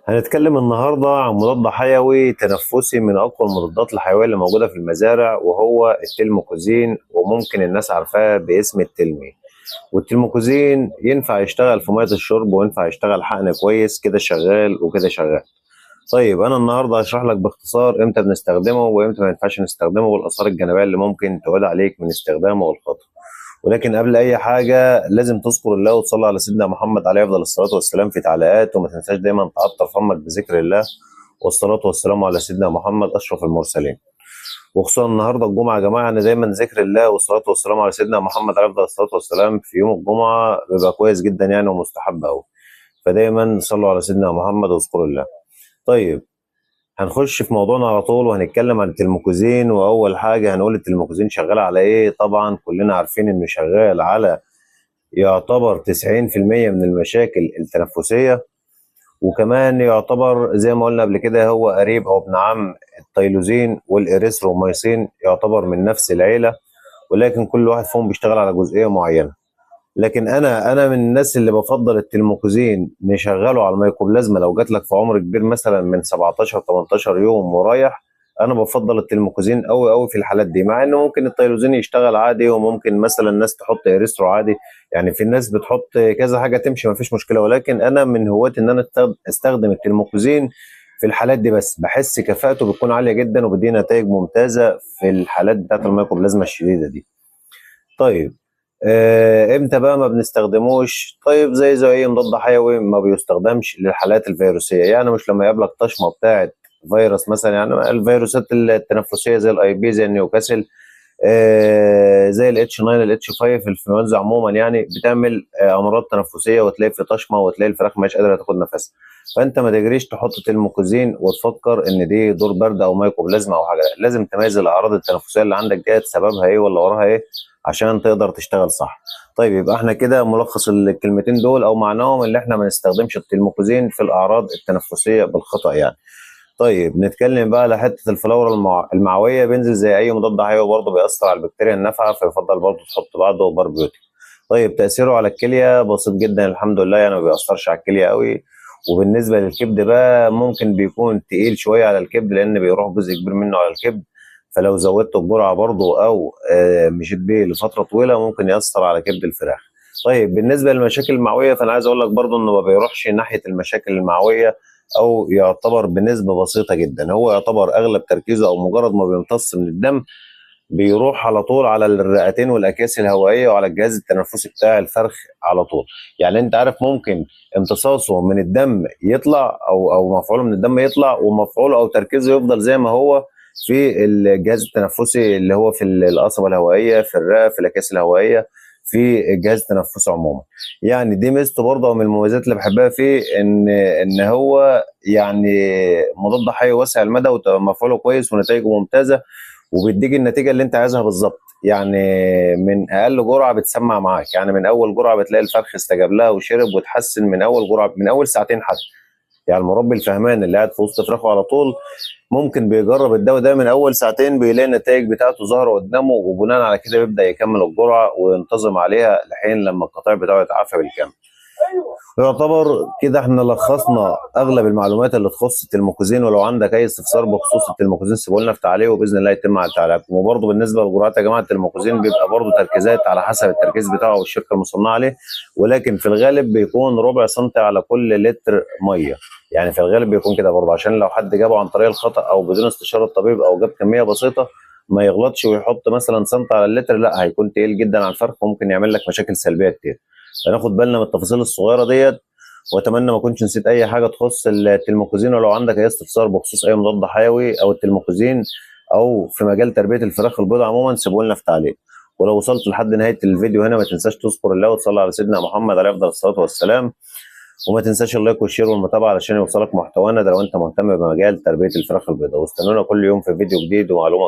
هنتكلم النهاردة عن مضاد حيوي تنفسي من أقوى المضادات الحيوية اللي موجودة في المزارع، وهو التلموكوزين، وممكن الناس عارفاه باسم التلمي. والتلموكوزين ينفع يشتغل في مية الشرب، وينفع يشتغل حقن كويس كده شغال وكده شغال. طيب أنا النهاردة هشرح لك باختصار إمتى بنستخدمه وإمتى ما ينفعش نستخدمه، والآثار الجانبية اللي ممكن تعود عليك من استخدامه والخطر. ولكن قبل اي حاجه لازم تذكر الله وتصلي على سيدنا محمد عليه افضل الصلاه والسلام في تعليقات، وما تنساش دايما تعطر فمك بذكر الله، والصلاه والسلام على سيدنا محمد اشرف المرسلين. وخصوصا النهارده الجمعه يا جماعه، ان دايما ذكر الله والصلاه والسلام على سيدنا محمد عليه افضل الصلاه والسلام في يوم الجمعه بيبقى كويس جدا يعني، ومستحب قوي. فدايما صلوا على سيدنا محمد واذكروا الله. طيب، هنخش في موضوعنا على طول وهنتكلم عن التلموكوزين. واول حاجه هنقول التلموكوزين شغال على ايه. طبعا كلنا عارفين انه شغال على يعتبر 90% من المشاكل التنفسية، وكمان يعتبر زي ما قلنا قبل كده هو قريب أو ابن عم التيلوزين والإريثروميسين، يعتبر من نفس العيلة، ولكن كل واحد فيهم بيشتغل على جزئية معينة. لكن أنا من الناس اللي بفضل التلموكوزين نشغله على الميكوبلازما لو جات لك في عمر كبير، مثلا من 17 18 يوم ورايح. انا بفضل التلموكوزين قوي قوي في الحالات دي، مع انه ممكن التيروزين يشتغل عادي، وممكن مثلا الناس تحط اريسترو عادي. يعني في الناس بتحط كذا حاجه تمشي ما فيش مشكله، ولكن انا من هواة ان انا استخدم التلموكوزين في الحالات دي بس. بحس كفاءته بتكون عاليه جدا وبدي نتائج ممتازه في الحالات بتاعت الميكوبلازما الشديده دي. طيب، امتى بقى ما بنستخدموش؟ طيب، زي اي مضاد حيوي ما بيستخدمش للحالات الفيروسيه. يعني مش لما يقابلك طشمه بتاعه فيروس مثلا، يعني الفيروسات التنفسيه زي الاي بي، زي النيوكاسل، زي الاتش 9 الاتش 5 الانفلونزا عموما، يعني بتعمل امراض تنفسيه، وتلاقي في طشمه، وتلاقي الفراخ مش قادره تاخد نفسها. فانت ما تجريش تحط تلموكوزين وتفكر ان دي دور برد او مايكوبلازما او حاجه. لازم تميز الاعراض التنفسيه اللي عندك ديت سببها ايه ولا وراها ايه، عشان تقدر تشتغل صح. طيب، يبقى احنا كده ملخص الكلمتين دول او معناهم اللي احنا ما نستخدمش التلموكوزين في الاعراض التنفسيه بالخطا يعني. طيب، نتكلم بقى على حته الفلورا المعويه. بينزل زي اي مضاد حيوي برضه، بيأثر على البكتيريا النافعه، فيفضل برضه تحط بعده باربيوتيك. طيب، تأثيره على الكليه بسيط جدا الحمد لله، يعني ما بيأثرش على الكليه قوي. وبالنسبه للكبد بقى ممكن بيكون تقيل شويه على الكبد، لان بيروح جزء كبير منه على الكبد. فلو زودت الجرعه برضه او مشيت بيه لفتره طويله ممكن يأثر على كبد الفراخ. طيب، بالنسبه للمشاكل المعويه، فانا عايز اقول لك برضه انه ما بيروحش ناحيه المشاكل المعويه، او يعتبر بنسبه بسيطه جدا. هو يعتبر اغلب تركيزه او مجرد ما بيمتص من الدم بيروح على طول على الرئتين والاكياس الهوائيه وعلى الجهاز التنفسي بتاع الفرخ على طول. يعني انت عارف ممكن امتصاصه من الدم يطلع، او مفعوله من الدم يطلع، ومفعوله او تركيزه يفضل زي ما هو في الجهاز التنفسي، اللي هو في القصبه الهوائيه، في الرئه، في الاكياس الهوائيه، في الجهاز التنفسي عموما. يعني دي ميزته برضه من المميزات اللي بحبها فيه، ان هو يعني مضاد حيوي واسع المدى ومفعوله كويس ونتائجه ممتازه، وبيديك النتيجه اللي انت عايزها بالظبط. يعني من اقل جرعه بتسمع معاك، يعني من اول جرعه بتلاقي الفرخ استجاب لها وشرب وتحسن من اول جرعه، من اول ساعتين حتى. يعني المربي الفهمان اللي قاعد في وسط فراخه على طول ممكن بيجرب الدواء ده من اول ساعتين، بيلاقي النتائج بتاعته ظاهره قدامه، وبناء على كده بيبدا يكمل الجرعه وينتظم عليها لحين لما القطيع بتاعه يتعافى بالكامل. يعتبر كده احنا لخصنا اغلب المعلومات اللي تخص التلموكوزين. ولو عندك اي استفسار بخصوص التلموكوزين سيبوا لنا في تعليق، وباذن الله يتم على تعليقكم. وبرضه بالنسبه للجرعات يا جماعه، التلموكوزين بيبقى برضه تركيزات على حسب التركيز بتاعه والشركه المصنعه عليه، ولكن في الغالب بيكون ربع سنتي على كل لتر ميه. يعني في الغالب بيكون كده برضه، عشان لو حد جابه عن طريق الخطا او بدون استشاره الطبيب، او جاب كميه بسيطه، ما يغلطش ويحط مثلا سنتي على اللتر، لا هيكون تقيل جدا على الفرخ وممكن يعمل لك مشاكل سلبيه كتير. فناخد بالنا من التفاصيل الصغيره ديت. واتمنى ما اكونش نسيت اي حاجه تخص التلموكوزين. ولو عندك اي استفسار بخصوص اي مضاد حيوي او التلموكوزين، او في مجال تربيه الفراخ البيضاء عموما، سيبوا لنا في تعليق. ولو وصلت لحد نهايه الفيديو هنا، ما تنساش تذكر الله وتصلي على سيدنا محمد عليه افضل الصلاه والسلام. وما تنساش اللايك والشير والمتابعه علشان يوصلك محتوانا ده لو انت مهتم بمجال تربيه الفراخ البيضاء. واستنونا كل يوم في فيديو جديد ومعلومه